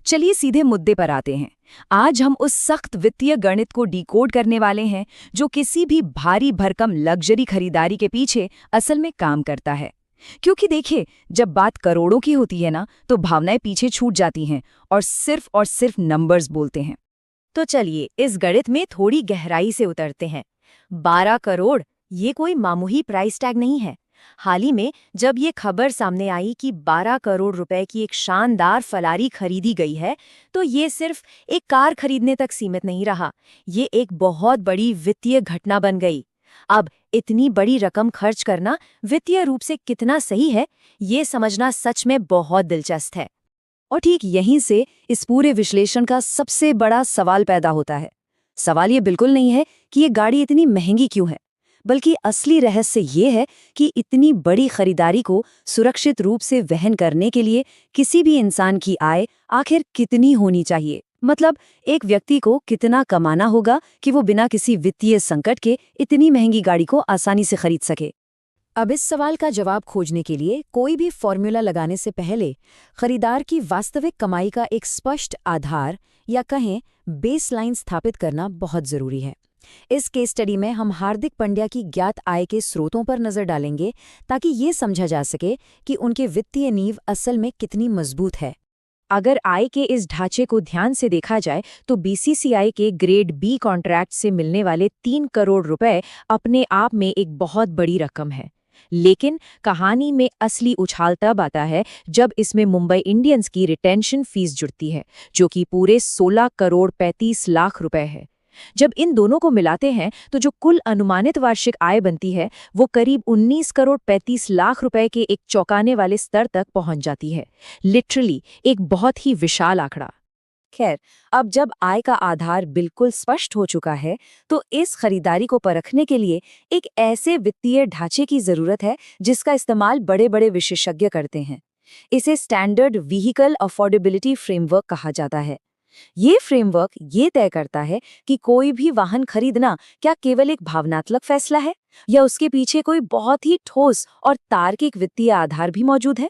चलिए सीधे मुद्दे पर आते हैं। आज हम उस सख्त वित्तीय गणित को डिकोड करने वाले हैं जो किसी भी भारी भरकम लग्जरी खरीदारी के पीछे असल में काम करता है। क्योंकि देखिए, जब बात करोड़ों की होती है ना, तो भावनाएं पीछे छूट जाती हैं और सिर्फ नंबर्स बोलते हैं। तो चलिए इस गणित में थोड़ी गहराई से उतरते हैं। 12 करोड़ ये कोई मामूली प्राइस टैग नहीं है। हाल ही में जब ये खबर सामने आई कि 12 करोड़ रुपए की एक शानदार फरारी खरीदी गई है, तो ये सिर्फ एक कार खरीदने तक सीमित नहीं रहा। ये एक बहुत बड़ी वित्तीय घटना बन गई। अब इतनी बड़ी रकम खर्च करना वित्तीय रूप से कितना सही है, ये समझना सच में बहुत दिलचस्प है। और ठीक यहीं से इस पूरे विश्लेषण का सबसे बड़ा सवाल पैदा होता है। सवाल ये बिल्कुल नहीं है कि ये गाड़ी इतनी महंगी क्यों है, बल्कि असली रहस्य ये है कि इतनी बड़ी खरीदारी को सुरक्षित रूप से वहन करने के लिए किसी भी इंसान की आय आखिर कितनी होनी चाहिए। मतलब एक व्यक्ति को कितना कमाना होगा कि वो बिना किसी वित्तीय संकट के इतनी महंगी गाड़ी को आसानी से खरीद सके। अब इस सवाल का जवाब खोजने के लिए कोई भी फॉर्मूला लगाने से पहले खरीदार की वास्तविक कमाई का एक स्पष्ट आधार या कहें बेसलाइन स्थापित करना बहुत जरूरी है। इस केस स्टडी में हम हार्दिक पंड्या की ज्ञात आय के स्रोतों पर नजर डालेंगे ताकि ये समझा जा सके कि उनके वित्तीय नींव असल में कितनी मजबूत है। अगर आय के इस ढांचे को ध्यान से देखा जाए तो बीसीसीआई के ग्रेड बी कॉन्ट्रैक्ट से मिलने वाले 3 करोड़ रुपए अपने आप में एक बहुत बड़ी रकम है। लेकिन कहानी में असली उछाल तब आता है जब इसमें मुंबई इंडियंस की रिटेंशन फीस जुड़ती है, जो कि पूरे 16 करोड़ 35 लाख रुपए है। जब इन दोनों को मिलाते हैं तो जो कुल अनुमानित वार्षिक आय बनती है वो करीब 19 करोड़ 35 लाख रुपए के एक चौंकाने वाले स्तर तक पहुंच जाती है। लिटरली एक बहुत ही विशाल आंकड़ा। खैर, अब जब आय का आधार बिल्कुल स्पष्ट हो चुका है, तो इस खरीदारी को परखने के लिए एक ऐसे वित्तीय ढांचे की जरूरत है जिसका इस्तेमाल बड़े बड़े विशेषज्ञ करते हैं। इसे स्टैंडर्ड व्हीकल अफोर्डेबिलिटी फ्रेमवर्क कहा जाता है। ये फ्रेमवर्क ये तय करता है कि कोई भी वाहन खरीदना क्या केवल एक भावनात्मक फैसला है या उसके पीछे कोई बहुत ही ठोस और तार्किक वित्तीय आधार भी मौजूद है।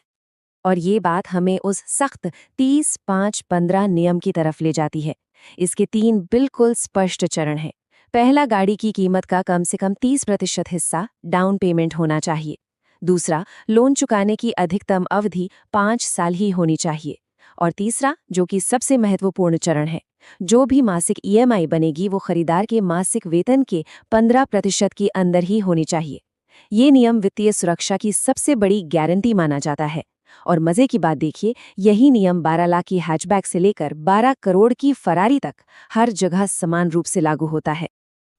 और ये बात हमें उस सख्त 30-5-15 नियम की तरफ ले जाती है। इसके 3 बिल्कुल स्पष्ट चरण हैं। पहला, गाड़ी की कीमत का कम से कम 30% हिस्सा डाउन पेमेंट होना चाहिए। दूसरा, लोन चुकाने की अधिकतम अवधि 5 साल ही होनी चाहिए। और तीसरा, जो कि सबसे महत्वपूर्ण चरण है, जो भी मासिक ईएमआई बनेगी वो खरीदार के मासिक वेतन के 15% के अंदर ही होनी चाहिए। ये नियम वित्तीय सुरक्षा की सबसे बड़ी गारंटी माना जाता है। और मजे की बात देखिए, यही नियम 12 लाख की हैचबैक से लेकर 12 करोड़ की फरारी तक हर जगह समान रूप से लागू होता है।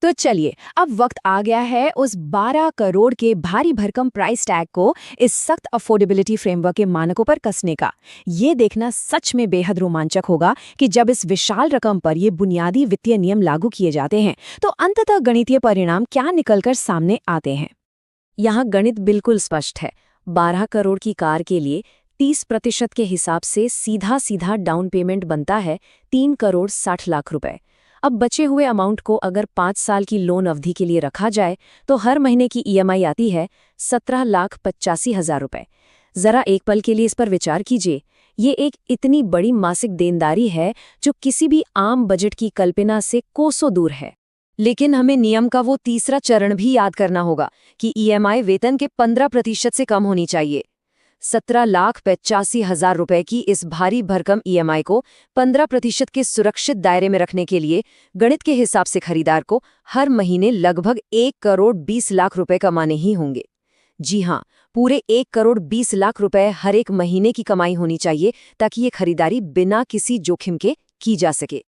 तो चलिए, अब वक्त आ गया है उस 12 करोड़ के भारी भरकम प्राइस टैग को इस सख्त अफोर्डेबिलिटी फ्रेमवर्क के मानकों पर कसने का। ये देखना सच में बेहद रोमांचक होगा कि जब इस विशाल रकम पर ये बुनियादी वित्तीय नियम लागू किए जाते हैं तो अंततः गणितीय परिणाम क्या निकलकर सामने आते हैं। यहाँ गणित बिल्कुल स्पष्ट है। 12 करोड़ की कार के लिए 30% के हिसाब से सीधा सीधा डाउन पेमेंट बनता है 3 करोड़ 60 लाख रुपए। अब बचे हुए अमाउंट को अगर 5 साल की लोन अवधि के लिए रखा जाए तो हर महीने की ईएमआई आती है 17,85,000 रुपए। जरा एक पल के लिए इस पर विचार कीजिए। ये एक इतनी बड़ी मासिक देनदारी है जो किसी भी आम बजट की कल्पना से कोसों दूर है। लेकिन हमें नियम का वो तीसरा चरण भी याद करना होगा कि ईएमआई वेतन के 15% से कम होनी चाहिए। 17,85,000 रुपए की इस भारी भरकम ईएमआई को 15% के सुरक्षित दायरे में रखने के लिए गणित के हिसाब से खरीदार को हर महीने लगभग 1 करोड़ 20 लाख रुपए कमाने ही होंगे। जी हाँ, पूरे 1 करोड़ 20 लाख रुपए हर एक महीने की कमाई होनी चाहिए ताकि ये खरीदारी बिना किसी जोखिम के की जा सके।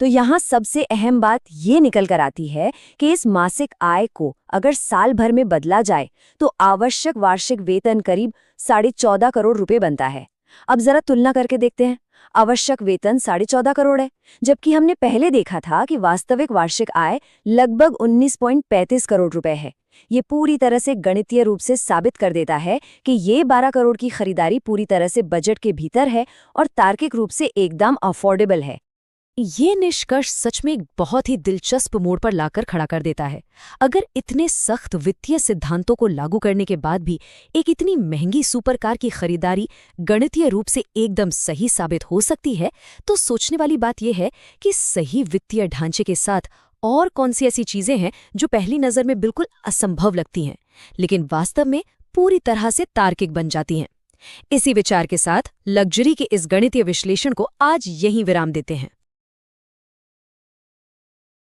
तो यहाँ सबसे अहम बात ये निकल कर आती है कि इस मासिक आय को अगर साल भर में बदला जाए तो आवश्यक वार्षिक वेतन करीब 14.5 करोड़ रुपए बनता है। अब जरा तुलना करके देखते हैं। आवश्यक वेतन 14.5 करोड़ है, जबकि हमने पहले देखा था कि वास्तविक वार्षिक आय लगभग 19.35 करोड़ रुपए है। ये पूरी तरह से गणितीय रूप से साबित कर देता है कि ये 12 करोड़ की खरीदारी पूरी तरह से बजट के भीतर है और तार्किक रूप से एकदम अफोर्डेबल है। ये निष्कर्ष सच में एक बहुत ही दिलचस्प मोड़ पर लाकर खड़ा कर देता है। अगर इतने सख्त वित्तीय सिद्धांतों को लागू करने के बाद भी एक इतनी महंगी सुपरकार की खरीदारी गणितीय रूप से एकदम सही साबित हो सकती है, तो सोचने वाली बात यह है कि सही वित्तीय ढांचे के साथ और कौन सी ऐसी चीजें हैं जो पहली नजर में बिल्कुल असंभव लगती हैं, लेकिन वास्तव में पूरी तरह से तार्किक बन जाती हैं। इसी विचार के साथ लग्जरी के इस गणितीय विश्लेषण को आज यहीं विराम देते हैं।